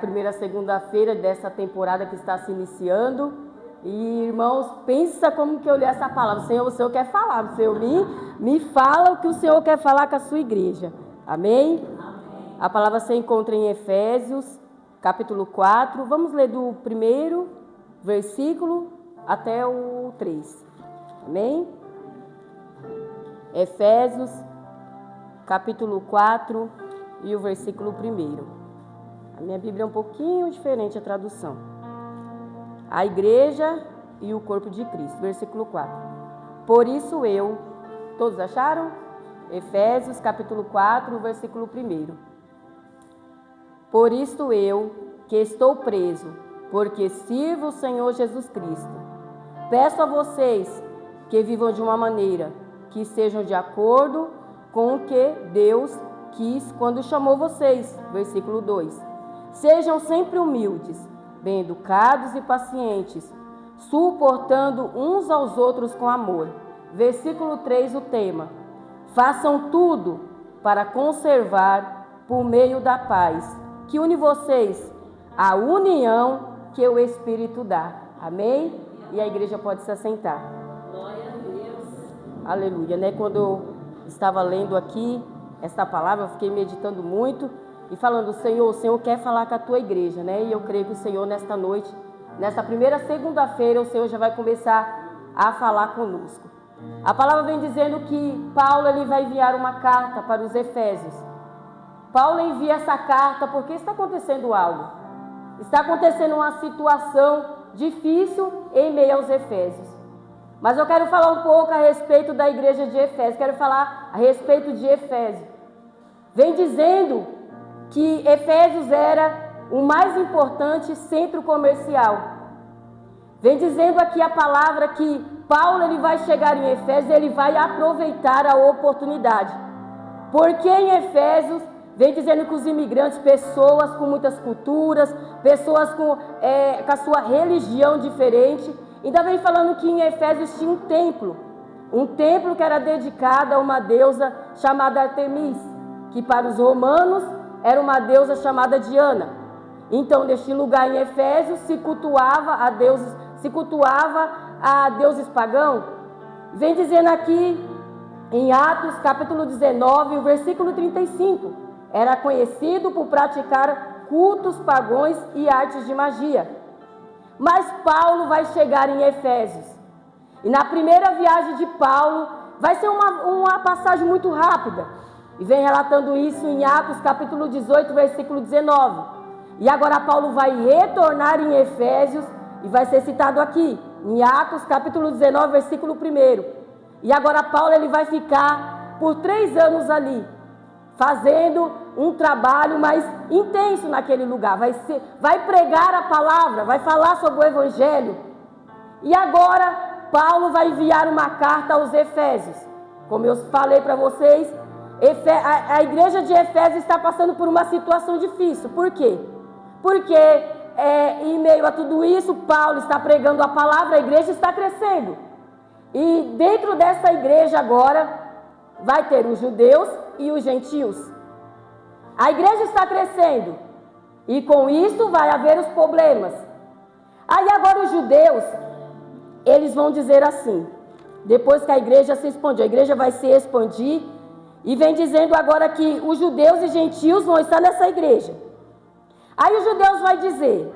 Primeira segunda-feira dessa temporada que está se iniciando. E, irmãos, pensa como que eu li essa palavra. Senhor, o Senhor quer falar. O Senhor me fala o que o Senhor quer falar com a sua igreja. Amém? Amém. A palavra se encontra em Efésios, capítulo 4. Vamos ler do primeiro versículo até o 3. Amém? Efésios, capítulo 4 e o versículo 1. A minha Bíblia é um pouquinho diferente a tradução. A igreja e o corpo de Cristo. Versículo 4. Por isso eu... Todos acharam? Efésios capítulo 4, versículo 1. Por isso eu, que estou preso, porque sirvo o Senhor Jesus Cristo, peço a vocês que vivam de uma maneira que sejam de acordo com o que Deus quis quando chamou vocês. Versículo 2. Sejam sempre humildes, bem educados e pacientes, suportando uns aos outros com amor. Versículo 3, o tema: façam tudo para conservar, por meio da paz, que une vocês, a união que o Espírito dá. Amém? E a igreja pode se assentar. Glória a Deus. Aleluia, né? Quando eu estava lendo aqui esta palavra, eu fiquei meditando muito e falando: Senhor, o Senhor quer falar com a tua igreja, né? E eu creio que o Senhor, nesta noite, nesta primeira segunda-feira, o Senhor já vai começar a falar conosco. A palavra vem dizendo que Paulo ele vai enviar uma carta para os Efésios. Paulo envia essa carta porque está acontecendo algo. Está acontecendo uma situação difícil em meio aos Efésios. Mas eu quero falar um pouco a respeito da igreja de Efésios. Quero falar a respeito de Efésio. Vem dizendo que Efésios era o mais importante centro comercial. Vem dizendo aqui a palavra que Paulo ele vai chegar em Efésios, ele vai aproveitar a oportunidade. Porque em Efésios vem dizendo que os imigrantes, pessoas com muitas culturas, pessoas com a sua religião diferente, ainda vem falando que em Efésios tinha um templo que era dedicado a uma deusa chamada Artemis, que para os romanos era uma deusa chamada Diana. Então, neste lugar em Efésios se cultuava a deuses pagãos. Vem dizendo aqui em Atos, capítulo 19, o versículo 35, era conhecido por praticar cultos pagãos e artes de magia. Mas Paulo vai chegar em Efésios. E na primeira viagem de Paulo, vai ser uma passagem muito rápida. E vem relatando isso em Atos capítulo 18, versículo 19. E agora Paulo vai retornar em Efésios e vai ser citado aqui, em Atos capítulo 19, versículo 1. E agora Paulo ele vai ficar por 3 anos ali, fazendo um trabalho mais intenso naquele lugar. Vai pregar a palavra, vai falar sobre o Evangelho. E agora Paulo vai enviar uma carta aos Efésios. Como eu falei para vocês, a igreja de Efésios está passando por uma situação difícil. Por quê? Porque em meio a tudo isso, Paulo está pregando a palavra, a igreja está crescendo. E dentro dessa igreja agora, vai ter os judeus e os gentios. A igreja está crescendo. E com isso vai haver os problemas. Aí agora os judeus, eles vão dizer assim, depois que a igreja se expandiu, a igreja vai se expandir, e vem dizendo agora que os judeus e gentios vão estar nessa igreja. Aí os judeus vão dizer: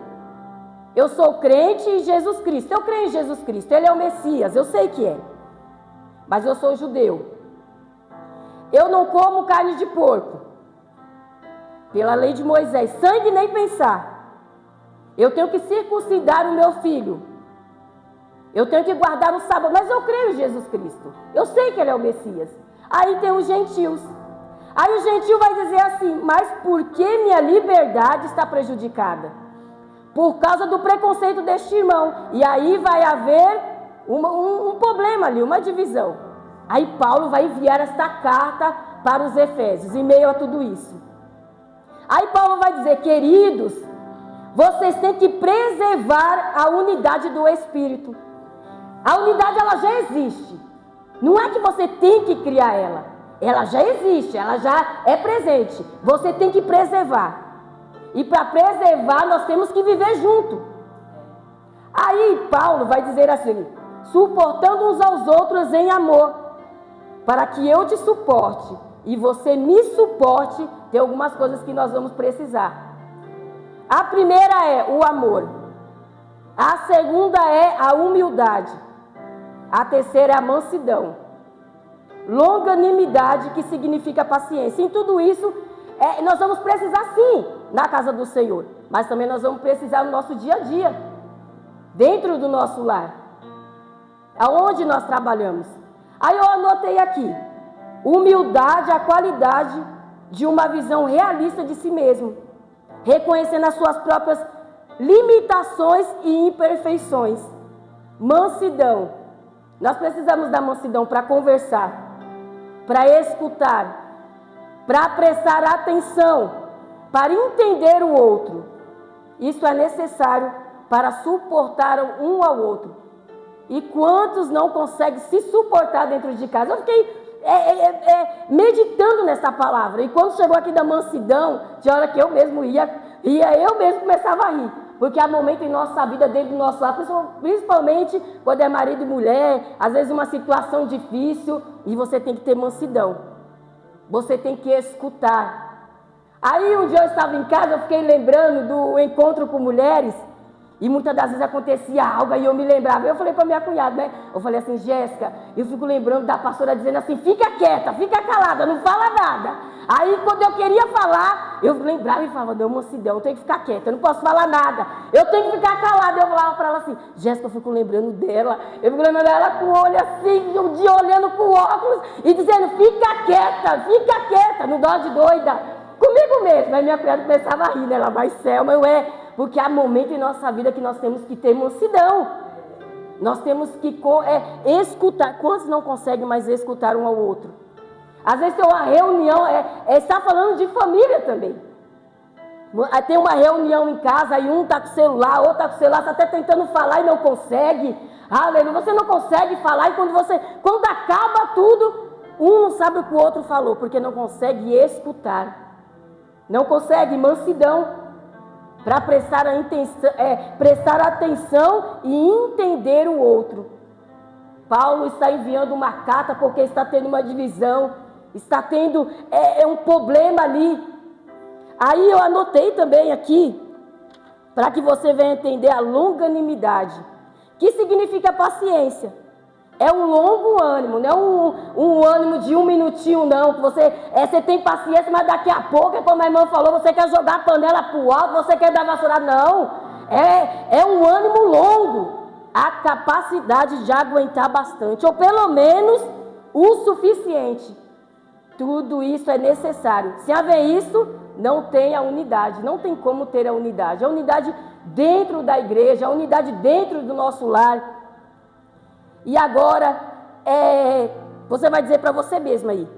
eu sou crente em Jesus Cristo, eu creio em Jesus Cristo, Ele é o Messias, eu sei que é. Mas eu sou judeu. Eu não como carne de porco, pela lei de Moisés, sangue nem pensar. Eu tenho que circuncidar o meu filho. Eu tenho que guardar o sábado, mas eu creio em Jesus Cristo. Eu sei que Ele é o Messias. Aí tem os gentios. Aí o gentio vai dizer assim: mas por que minha liberdade está prejudicada? Por causa do preconceito deste irmão. E aí vai haver um problema ali, uma divisão. Aí Paulo vai enviar esta carta para os Efésios, em meio a tudo isso. Aí Paulo vai dizer: queridos, vocês têm que preservar a unidade do Espírito. A unidade ela já existe. Não é que você tem que criar ela. Ela já existe, ela já é presente. Você tem que preservar. E para preservar, nós temos que viver junto. Aí Paulo vai dizer assim: suportando uns aos outros em amor, para que eu te suporte e você me suporte. Tem algumas coisas que nós vamos precisar. A primeira é o amor. A segunda é a humildade. A terceira é a mansidão. Longanimidade, que significa paciência. Em tudo isso, nós vamos precisar sim na casa do Senhor, mas também nós vamos precisar no nosso dia a dia, dentro do nosso lar, aonde nós trabalhamos. Aí eu anotei aqui: humildade, a qualidade de uma visão realista de si mesmo, reconhecendo as suas próprias limitações e imperfeições. Mansidão, nós precisamos da mansidão para conversar, para escutar, para prestar atenção, para entender o outro. Isso é necessário para suportar um ao outro. E quantos não conseguem se suportar dentro de casa? Eu fiquei meditando nessa palavra. E quando chegou aqui da mansidão, tinha hora que eu mesmo eu mesmo começava a rir. Porque há momentos em nossa vida, dentro do nosso lar, principalmente quando é marido e mulher, às vezes uma situação difícil, e você tem que ter mansidão. Você tem que escutar. Aí um dia eu estava em casa, eu fiquei lembrando do encontro com mulheres, e muitas das vezes acontecia algo e eu me lembrava. Eu falei para minha cunhada, né? Eu falei assim: Jéssica, eu fico lembrando da pastora dizendo assim: fica quieta, fica calada, não fala nada. Aí quando eu queria falar, eu lembrava e falava: não, mansidão, eu tenho que ficar quieta, eu não posso falar nada, eu tenho que ficar calada. Eu falava para ela assim: Jéssica, eu fico lembrando dela, eu fico lembrando dela com o olho assim, um dia olhando com o óculos e dizendo: fica quieta, não dó de doida. Comigo mesmo. Aí minha cunhada começava a rir, né? Ela vai, Selma, porque há momentos em nossa vida que nós temos que ter mansidão. Nós temos que escutar. Quantos não conseguem mais escutar um ao outro? Às vezes tem uma reunião, está falando de família também. Tem uma reunião em casa e um está com o celular, outro está com o celular, está até tentando falar e não consegue. Aleluia, você não consegue falar e quando acaba tudo, um não sabe o que o outro falou, porque não consegue escutar. Não consegue mansidão para prestar atenção e entender o outro. Paulo está enviando uma carta porque está tendo uma divisão, está tendo um problema ali. Aí eu anotei também aqui, para que você venha entender a longanimidade, que significa paciência. É um longo ânimo, não é um ânimo de um minutinho não, que você tem paciência, mas daqui a pouco, como a irmã falou, você quer jogar a panela para o alto, você quer dar vassourada, não. É um ânimo longo, a capacidade de aguentar bastante, ou pelo menos o suficiente. Tudo isso é necessário. Se haver isso, não tem a unidade, não tem como ter a unidade. A unidade dentro da igreja, a unidade dentro do nosso lar. E agora, você vai dizer para você mesmo aí: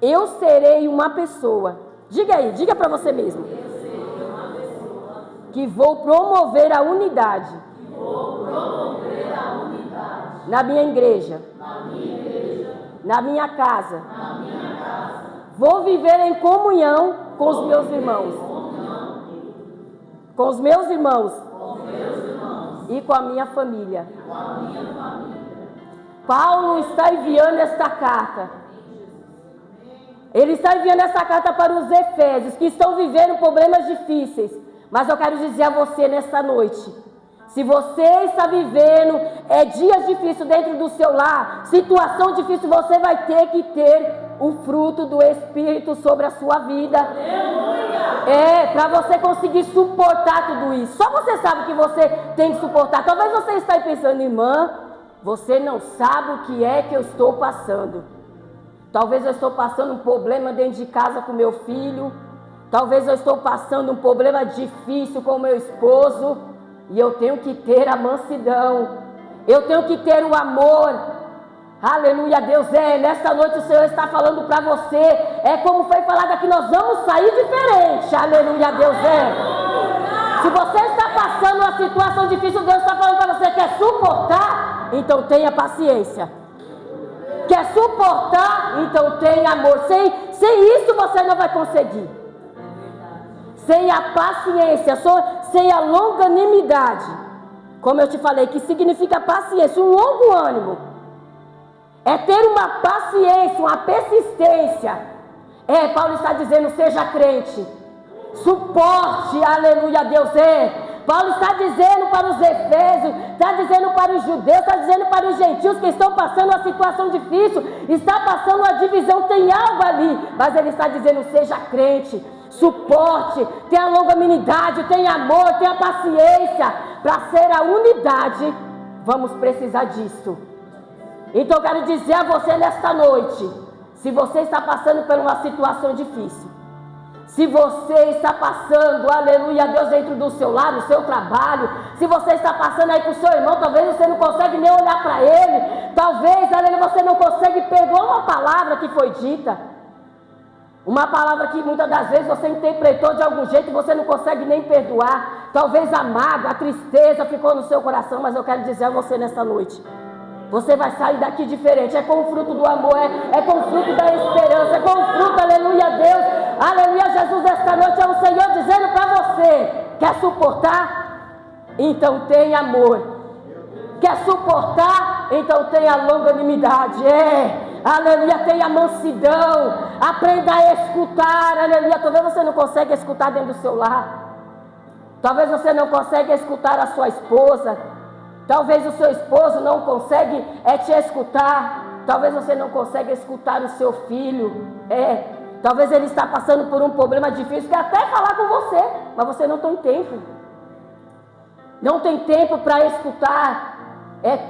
eu serei uma pessoa. Diga aí, diga para você mesmo. Eu serei uma pessoa que vou promover a unidade. Na minha igreja. Na minha casa. Vou viver em comunhão com os meus irmãos. Com os meus irmãos. E com a minha família. Paulo está enviando esta carta. Ele está enviando essa carta para os efésios, que estão vivendo problemas difíceis. Mas eu quero dizer a você nesta noite: se você está vivendo dias difíceis dentro do seu lar, situação difícil, você vai ter que ter o fruto do Espírito sobre a sua vida. Para você conseguir suportar tudo isso. Só você sabe que você tem que suportar. Talvez você esteja pensando: irmã, você não sabe o que é que eu estou passando. Talvez eu estou passando um problema dentro de casa com meu filho. Talvez eu estou passando um problema difícil com meu esposo. E eu tenho que ter a mansidão. Eu tenho que ter o amor. Aleluia, Deus. Nesta noite o Senhor está falando para você. Como foi falado aqui, nós vamos sair diferente. Aleluia, Deus. Se você está passando uma situação difícil, Deus está falando para você: quer suportar? Então tenha paciência. Quer suportar? Então tenha amor. Sem isso você não vai conseguir. sem a paciência, sem a longanimidade. Como eu te falei, que significa paciência, um longo ânimo. É ter uma paciência, uma persistência. Paulo está dizendo, seja crente. Suporte, aleluia, Deus Paulo está dizendo para os efésios, está dizendo para os judeus, está dizendo para os gentios que estão passando uma situação difícil, está passando uma divisão, tem algo ali, mas ele está dizendo, seja crente, suporte, tenha longanimidade, tenha amor, tenha paciência, para ser a unidade, vamos precisar disso. Então eu quero dizer a você nesta noite, se você está passando por uma situação difícil, se você está passando, aleluia, Deus, dentro do seu lar, no seu trabalho, se você está passando aí com o seu irmão, talvez você não consegue nem olhar para ele, talvez, aleluia, você não consegue perdoar uma palavra que foi dita, uma palavra que muitas das vezes você interpretou de algum jeito e você não consegue nem perdoar, talvez a mágoa, a tristeza ficou no seu coração, mas eu quero dizer a você nesta noite, você vai sair daqui diferente, é com o fruto do amor, é com o fruto da esperança, é com o fruto, aleluia, Deus, aleluia, Jesus, esta noite é o Senhor dizendo para você, quer suportar? Então tenha amor, quer suportar? Então tenha longanimidade, aleluia, tenha mansidão, aprenda a escutar, aleluia, talvez você não consiga escutar dentro do seu lar, talvez você não consiga escutar a sua esposa, talvez o seu esposo não consegue te escutar, talvez você não consegue escutar o seu filho, talvez ele está passando por um problema difícil, quer até falar com você, mas você não tem tempo, não tem tempo para escutar.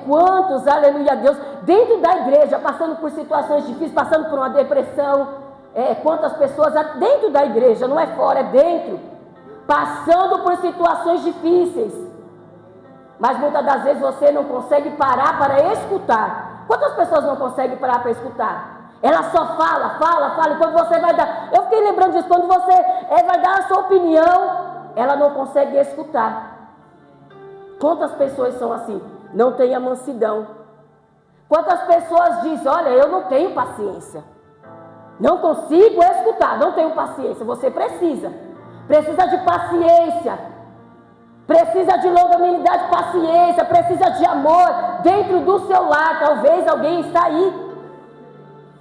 Quantos, aleluia, Deus, dentro da igreja, passando por situações difíceis, passando por uma depressão, quantas pessoas dentro da igreja, não é fora, é dentro, passando por situações difíceis, mas muitas das vezes você não consegue parar para escutar. Quantas pessoas não conseguem parar para escutar? Ela só fala, e quando você vai dar, eu fiquei lembrando disso, quando você vai dar a sua opinião, ela não consegue escutar. Quantas pessoas são assim? Não tenha mansidão. Quantas pessoas dizem, olha, eu não tenho paciência, não consigo escutar, não tenho paciência. Você precisa de paciência, precisa de longanimidade, paciência, precisa de amor dentro do seu lar. Talvez alguém está aí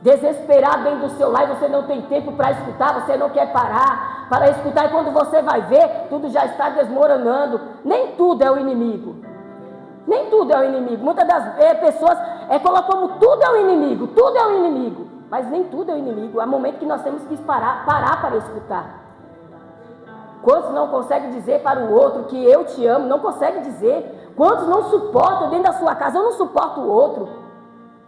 desesperado dentro do seu lar e você não tem tempo para escutar, você não quer parar para escutar, e quando você vai ver, tudo já está desmoronando. Nem tudo é o inimigo, nem tudo é o inimigo. Muitas das pessoas colocam como tudo é o inimigo, mas nem tudo é o inimigo. Há momentos que nós temos que parar para escutar. Quantos não conseguem dizer para o outro que eu te amo? Não consegue dizer. Quantos não suportam dentro da sua casa? Eu não suporto o outro.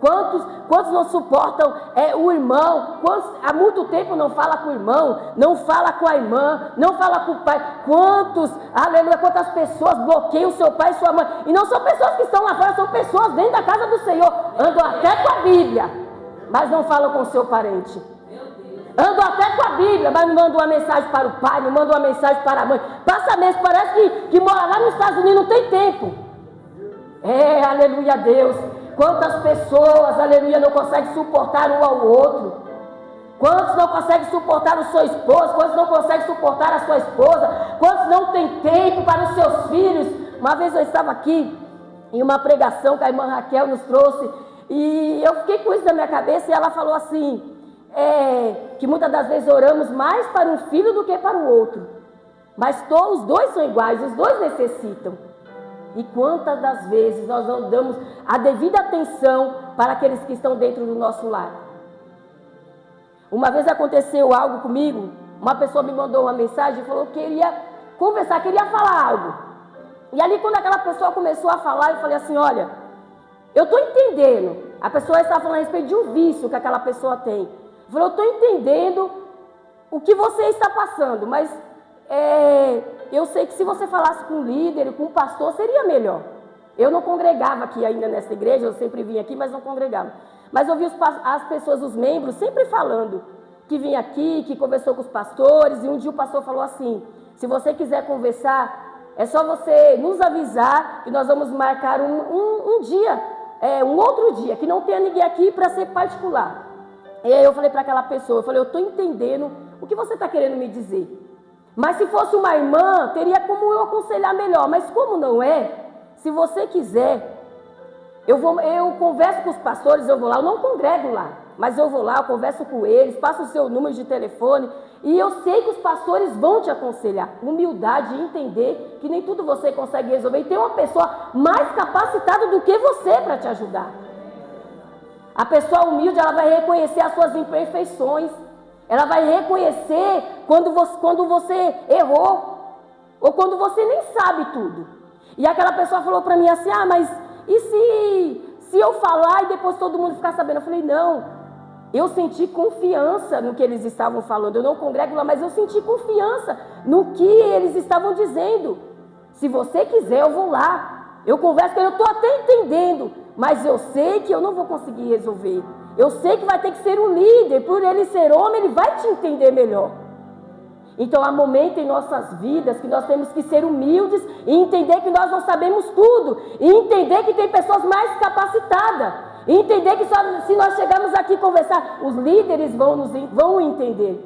Quantos não suportam o irmão? Quantos há muito tempo não fala com o irmão? Não fala com a irmã? Não fala com o pai? Quantos, aleluia, quantas pessoas bloqueiam seu pai e sua mãe? E não são pessoas que estão lá fora, são pessoas dentro da casa do Senhor. Andam até com a Bíblia, mas não falam com o seu parente. Andam até com a Bíblia, mas não mandam uma mensagem para o pai, não mandam uma mensagem para a mãe. Passa mesmo, parece que mora lá nos Estados Unidos, não tem tempo. Aleluia, Deus. Quantas pessoas, aleluia, não conseguem suportar um ao outro? Quantos não conseguem suportar o seu esposo? Quantos não conseguem suportar a sua esposa? Quantos não têm tempo para os seus filhos? Uma vez eu estava aqui em uma pregação que a irmã Raquel nos trouxe, e eu fiquei com isso na minha cabeça, e ela falou assim, que muitas das vezes oramos mais para um filho do que para o outro, mas os dois são iguais, os dois necessitam. E quantas das vezes nós não damos a devida atenção para aqueles que estão dentro do nosso lar? Uma vez aconteceu algo comigo, uma pessoa me mandou uma mensagem e falou que queria conversar, queria falar algo. E ali quando aquela pessoa começou a falar, eu falei assim, olha, eu estou entendendo, a pessoa estava falando a respeito de um vício que aquela pessoa tem. Eu falei, eu estou entendendo o que você está passando, mas eu sei que se você falasse com um líder, com um pastor, seria melhor. Eu não congregava aqui ainda nessa igreja, eu sempre vinha aqui, mas não congregava. Mas eu vi as pessoas, os membros, sempre falando que vinha aqui, que conversou com os pastores, e um dia o pastor falou assim, se você quiser conversar, é só você nos avisar que nós vamos marcar um dia, um outro dia, que não tenha ninguém aqui para ser particular. E aí eu falei para aquela pessoa, eu falei, eu estou entendendo o que você está querendo me dizer. Mas se fosse uma irmã, teria como eu aconselhar melhor. Mas como não é, se você quiser, eu converso com os pastores, eu vou lá, eu não congrego lá, mas eu vou lá, eu converso com eles, passo o seu número de telefone, e eu sei que os pastores vão te aconselhar. Humildade e entender que nem tudo você consegue resolver, e tem uma pessoa mais capacitada do que você para te ajudar. A pessoa humilde, ela vai reconhecer as suas imperfeições, ela vai reconhecer quando você errou, ou quando você nem sabe tudo. E aquela pessoa falou para mim assim, mas e se eu falar e depois todo mundo ficar sabendo? Eu falei, não, eu senti confiança no que eles estavam falando. Eu não congrego lá, mas eu senti confiança no que eles estavam dizendo. Se você quiser, eu vou lá. Eu converso com ele, eu estou até entendendo, mas eu sei que eu não vou conseguir resolver. Eu sei que vai ter que ser um líder. Por ele ser homem, ele vai te entender melhor. Então há momentos em nossas vidas que nós temos que ser humildes e entender que nós não sabemos tudo, e entender que tem pessoas mais capacitadas, e entender que só se nós chegarmos aqui conversar, os líderes vão entender.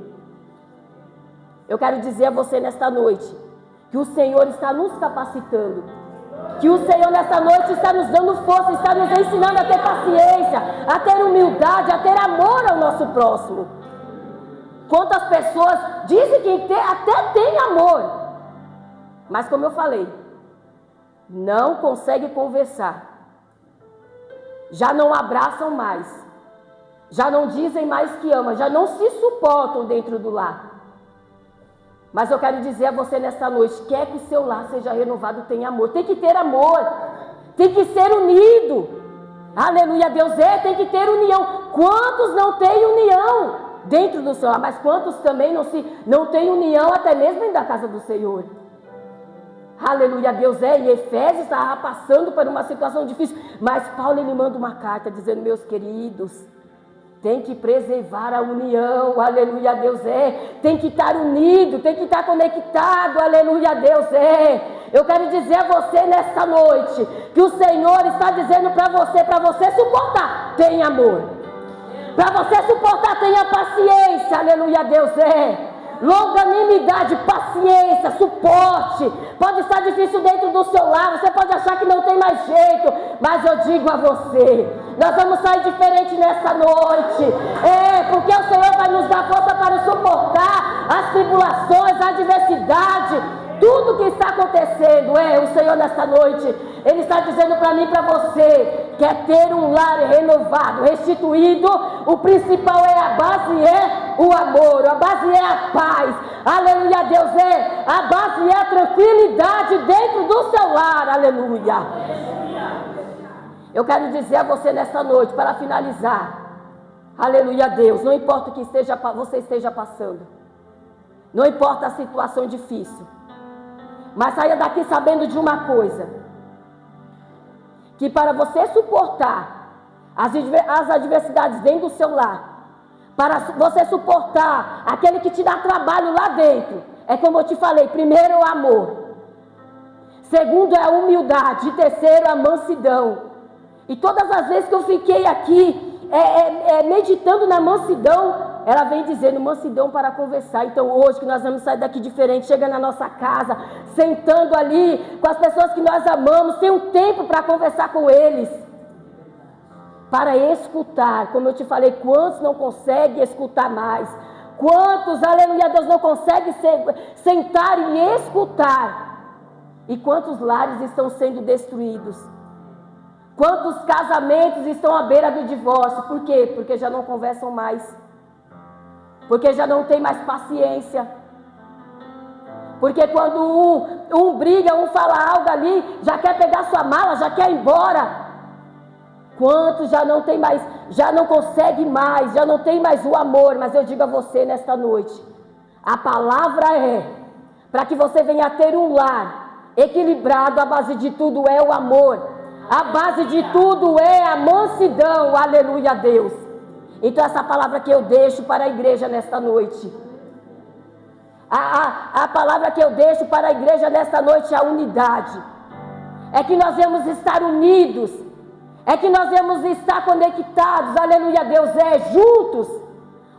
Eu quero dizer a você nesta noite que o Senhor está nos capacitando, que o Senhor nesta noite está nos dando força, está nos ensinando a ter paciência, a ter humildade, a ter amor ao nosso próximo. Quantas pessoas dizem que até tem amor, mas como eu falei, não conseguem conversar, já não abraçam mais, já não dizem mais que amam, já não se suportam dentro do lar. Mas eu quero dizer a você nesta noite, quer que o seu lar seja renovado, tem amor, tem que ter amor, tem que ser unido. Aleluia, Deus tem que ter união. Quantos não têm união dentro do seu lar, mas quantos também não têm união até mesmo dentro da casa do Senhor? Aleluia, Deus e Efésios estava passando por uma situação difícil, mas Paulo ele manda uma carta dizendo, meus queridos, tem que preservar a união, aleluia, Deus tem que estar unido, tem que estar conectado, aleluia, Deus Eu quero dizer a você nesta noite, que o Senhor está dizendo para você suportar, tem amor. Para você suportar, tenha paciência, aleluia, Deus longanimidade, paciência, suporte. Pode estar difícil dentro do seu lar, você pode achar que não tem mais jeito, mas eu digo a você, nós vamos sair diferente nessa noite, porque o Senhor vai nos dar força para suportar as tribulações, a adversidade, tudo que está acontecendo. O Senhor nessa noite, Ele está dizendo para mim e para você, quer ter um lar renovado, restituído, o principal a base o amor, a base a paz, aleluia, Deus a base a tranquilidade dentro do seu lar, aleluia. Eu quero dizer a você nessa noite, para finalizar, aleluia, Deus, não importa o que você esteja passando, não importa a situação difícil, mas saia daqui sabendo de uma coisa, que para você suportar as adversidades dentro do seu lar, para você suportar aquele que te dá trabalho lá dentro, como eu te falei, primeiro é o amor, segundo é a humildade, e terceiro a mansidão. E todas as vezes que eu fiquei aqui meditando na mansidão, ela vem dizendo mansidão para conversar. Então hoje que nós vamos sair daqui diferente, chegando na nossa casa, sentando ali com as pessoas que nós amamos, tem um tempo para conversar com eles, para escutar. Como eu te falei, quantos não conseguem escutar mais? Quantos, aleluia, Deus, não conseguem sentar e escutar? E quantos lares estão sendo destruídos? Quantos casamentos estão à beira do divórcio? Por quê? Porque já não conversam mais, porque já não tem mais paciência, porque quando um briga, um fala algo ali, já quer pegar sua mala, já quer ir embora. Quantos já não tem mais, já não consegue mais, já não tem mais o amor? Mas eu digo a você nesta noite, a palavra para que você venha ter um lar equilibrado, a base de tudo é o amor, a base de tudo é a mansidão, aleluia, Deus. Então essa palavra que eu deixo para a igreja nesta noite, a palavra que eu deixo para a igreja nesta noite é a unidade, é que nós vamos estar unidos, é que nós vamos estar conectados, aleluia, Deus juntos,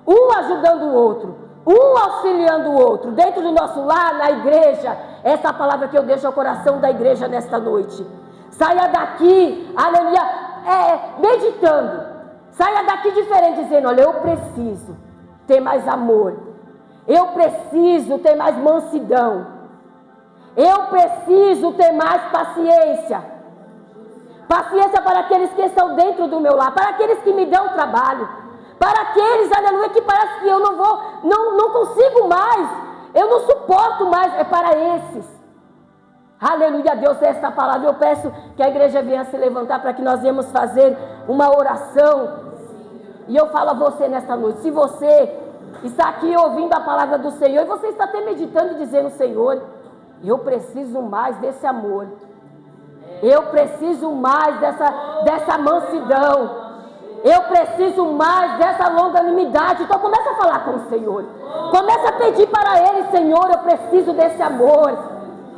um ajudando o outro, um auxiliando o outro, dentro do nosso lar, na igreja. Essa palavra que eu deixo ao coração da igreja nesta noite. Saia daqui, aleluia, meditando. Saia daqui diferente, dizendo: olha, eu preciso ter mais amor. Eu preciso ter mais mansidão. Eu preciso ter mais paciência. Paciência para aqueles que estão dentro do meu lar, para aqueles que me dão trabalho, para aqueles, aleluia, que parece que eu não consigo mais, eu não suporto mais, é para esses. Aleluia, Deus, esta palavra eu peço que a igreja venha se levantar para que nós venhamos fazer uma oração. E eu falo a você nesta noite, se você está aqui ouvindo a palavra do Senhor, e você está até meditando e dizendo: Senhor, eu preciso mais desse amor, eu preciso mais dessa mansidão, eu preciso mais dessa longanimidade. Então começa a falar com o Senhor, começa a pedir para Ele: Senhor, eu preciso desse amor,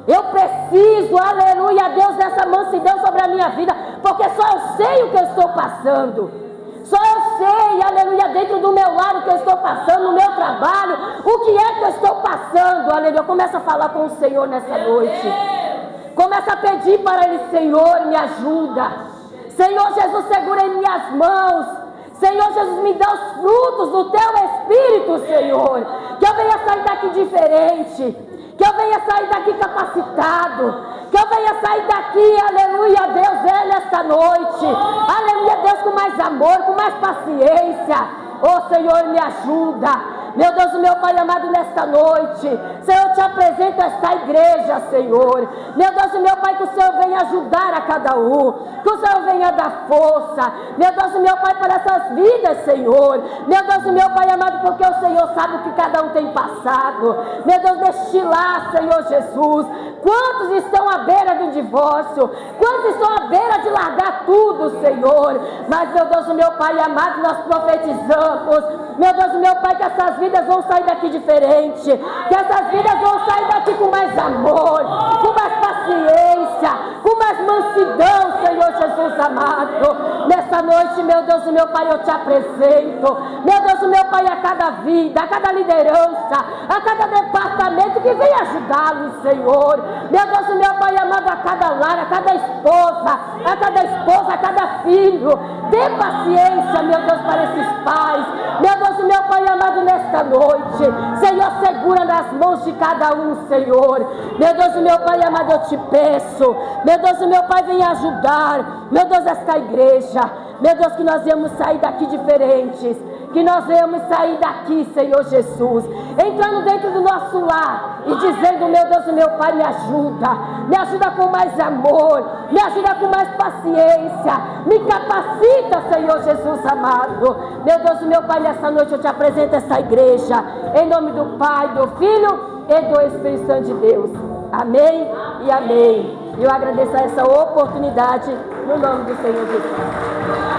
eu preciso, aleluia, Deus, dessa mansidão sobre a minha vida, porque só eu sei o que eu estou passando, só eu sei, aleluia, dentro do meu lar o que eu estou passando, no meu trabalho, o que é que eu estou passando, aleluia. Começa a falar com o Senhor nessa noite, começa a pedir para Ele: Senhor, me ajuda, Senhor Jesus, segura em minhas mãos, Senhor Jesus, me dá os frutos do Teu Espírito, Senhor, que eu venha sair daqui diferente, que eu venha sair daqui capacitado, que eu venha sair daqui, aleluia, Deus, nesta noite, aleluia, Deus, com mais amor, com mais paciência. Oh, Senhor, me ajuda. Meu Deus, meu Pai amado, nesta noite, Senhor, eu te apresento esta igreja, Senhor. Meu Deus, meu Pai, que o Senhor venha ajudar a cada um, que o Senhor venha dar força. Meu Deus, meu Pai, para essas vidas, Senhor. Meu Deus, meu Pai amado, porque o Senhor sabe o que cada um tem passado. Meu Deus, deixe lá, Senhor Jesus. Quantos estão à beira do divórcio? Quantos estão à beira de largar tudo, Senhor? Mas, meu Deus, meu Pai amado, nós profetizamos, meu Deus, meu Pai, que essas vidas vão sair daqui diferente, que essas vidas vão sair daqui com mais amor, com mais paciência, com mais mansidão, Senhor Jesus amado. Nessa noite, meu Deus, meu Pai, eu te apresento, meu Deus, meu Pai, a cada vida, a cada liderança, a cada departamento que vem ajudá-los, Senhor. Meu Deus, meu Pai amado, a cada lar, a cada esposa, a cada filho, dê paciência, meu Deus, para esses pais. Meu Deus, meu Pai amado, nesta noite, Senhor, segura nas mãos de cada um, Senhor. Meu Deus, meu Pai amado, eu te peço, meu Deus, meu Pai, venha ajudar, meu Deus, esta igreja. Meu Deus, que nós viemos sair daqui diferentes, que nós viemos sair daqui, Senhor Jesus, entrando dentro do nosso lar e dizendo: meu Deus, meu Pai, me ajuda com mais amor, me ajuda com mais paciência, me capacita, Senhor Jesus amado. Meu Deus, meu Pai, nessa noite eu te apresento essa igreja, em nome do Pai, do Filho e do Espírito Santo de Deus. Amém e amém. Eu agradeço essa oportunidade no nome do Senhor Jesus.